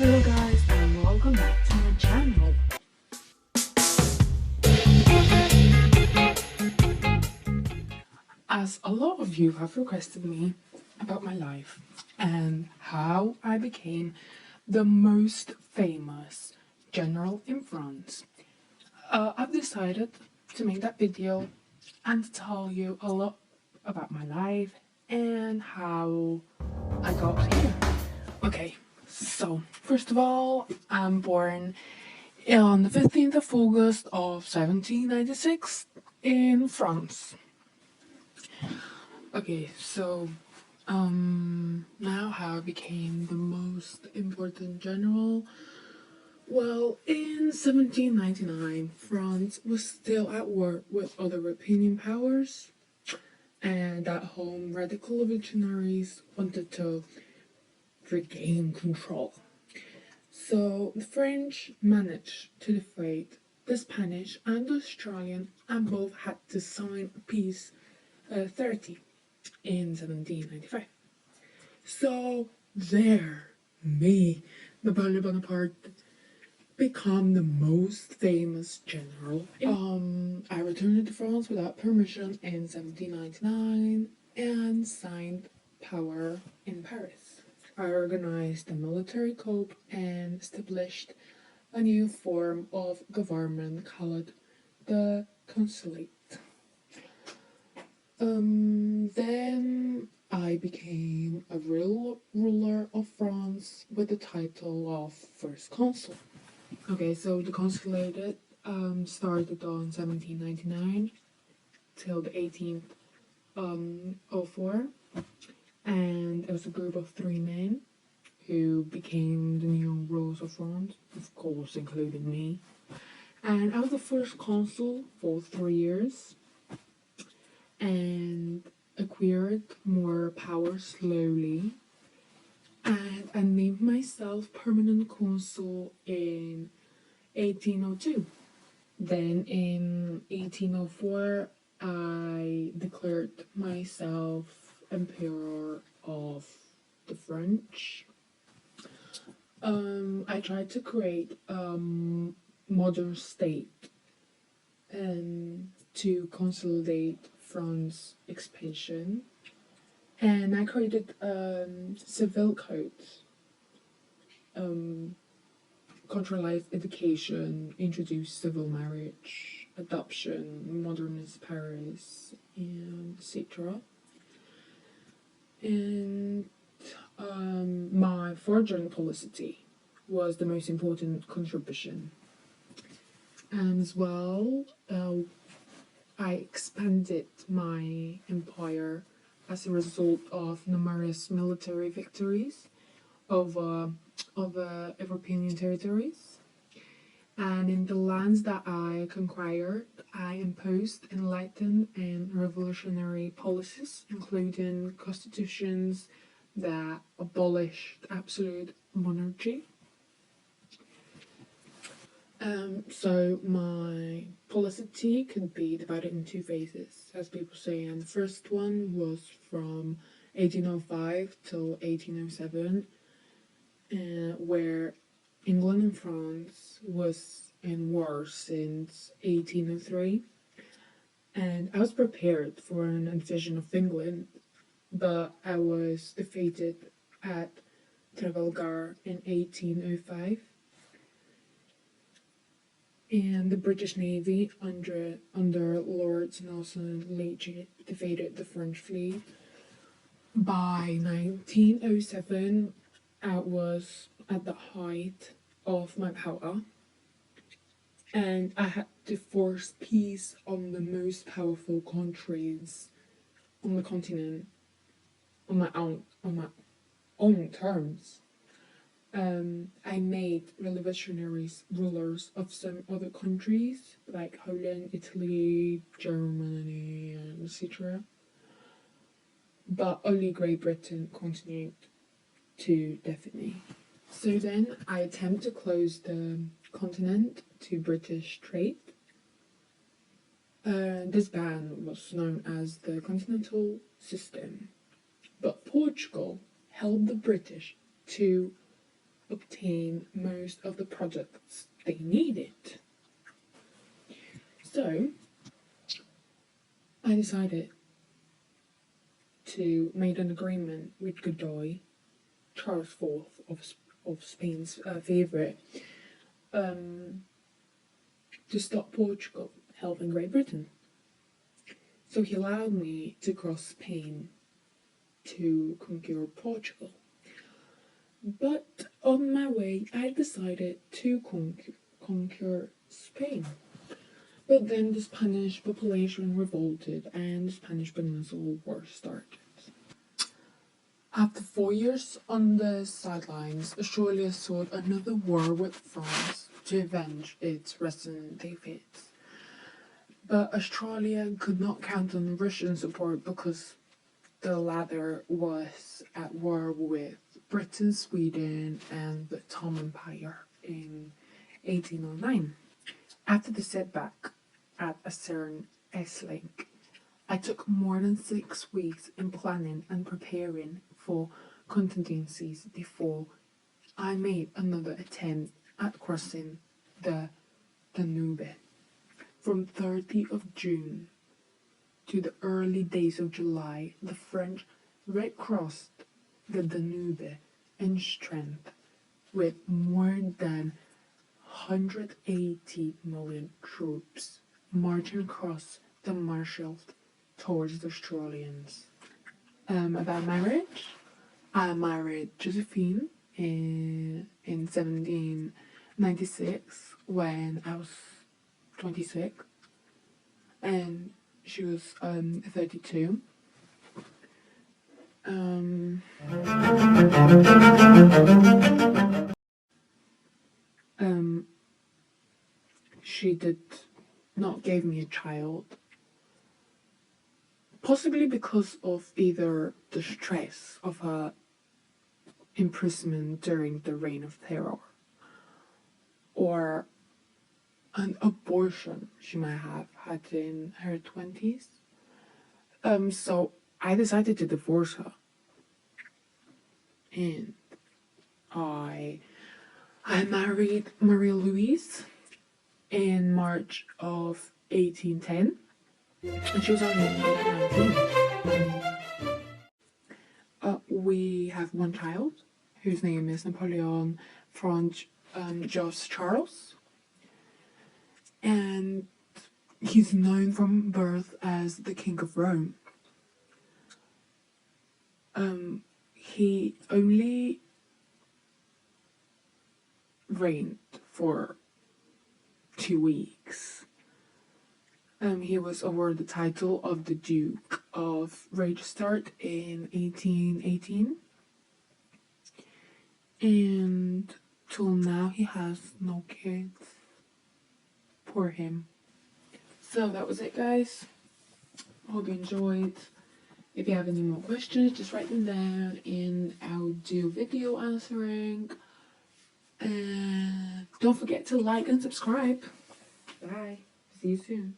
Hello guys and welcome back to my channel. As a lot of you have requested me about my life and how I became the most famous general in France, I've decided to make that video and tell you a lot about my life and how I got here. Okay, so first of all, I'm born on the 15th of August of 1796 in France. Okay, so now how I became the most important general. Well, in 1799, France was still at war with other European powers, and at home radical revolutionaries wanted to regain control. So the French managed to defeat the Spanish and the Australian, and both had to sign a peace treaty in 1795. So there, Napoleon Bonaparte, become the most famous general. I returned to France without permission in 1799 and signed power in Paris. I organized a military coup and established a new form of government called the consulate. Then I became a real ruler of France with the title of First Consul. Okay, so the consulate started on 1799 till the 1804, and it was a group of 3 men who became the new rulers of France, of course including me. And I was the first consul for 3 years and acquired more power slowly, and I named myself permanent consul in 1802. Then in 1804 I declared myself emperor of the French. I tried to create a modern state and to consolidate France's expansion, and I created civil codes, control life education, introduced civil marriage, adoption, modernized Paris, and etc. And my foreign policy was the most important contribution. And as well, I expanded my empire as a result of numerous military victories over European territories. And in the lands that I conquered, I imposed enlightened and revolutionary policies, including constitutions that abolished absolute monarchy. So my policy could be divided in 2 phases, as people say, and the first one was from 1805 till 1807, where England and France was in war since 1803, and I was prepared for an invasion of England, but I was defeated at Trabajo in 1805. And the British Navy under Lord Nelson Leach defeated the French fleet. By 1907, I was at the height of my power, and I had to force peace on the most powerful countries on the continent on my own terms. I made revolutionary rulers of some other countries like Holland, Italy, Germany, and etc. But only Great Britain continued to defeat me. So then I attempt to close the continent to British trade. This ban was known as the Continental System. But Portugal helped the British to obtain most of the projects they needed. So I decided to make an agreement with Godoy, Charles IV of Spain's favourite, to stop Portugal helping Great Britain. So he allowed me to cross Spain to conquer Portugal. But on my way, I decided to conquer Spain. But then the Spanish population revolted and the Spanish Peninsula War started. After 4 years on the sidelines, Australia sought another war with France to avenge its recent defeats. But Australia could not count on Russian support because the latter was at war with Britain, Sweden, and the Ottoman Empire in 1809. After the setback at a certain S-Link, I took more than 6 weeks in planning and preparing for contingencies before I made another attempt at crossing the Danube. From 30th of June to the early days of July, the French Red crossed the Danube in strength with more than 180 million troops marching across the marshes towards the Australians. About marriage, I married Josephine in 1796 when I was 26, and she was 32. She did not give me a child, possibly because of either the stress of her imprisonment during the Reign of Terror or an abortion she might have had in her 20s. So I decided to divorce her, and I married Marie Louise in March of 1810, and she was only 19. We have one child whose name is Napoleon French Charles, and he's known from birth as the King of Rome. He only reigned for 2 weeks. He was awarded the title of the Duke of Reichstadt in 1818, and till now he has no kids. Poor him. So that was it, guys. Hope you enjoyed. If you have any more questions, just write them down and I'll do video answering. And don't forget to like and subscribe. Bye. See you soon.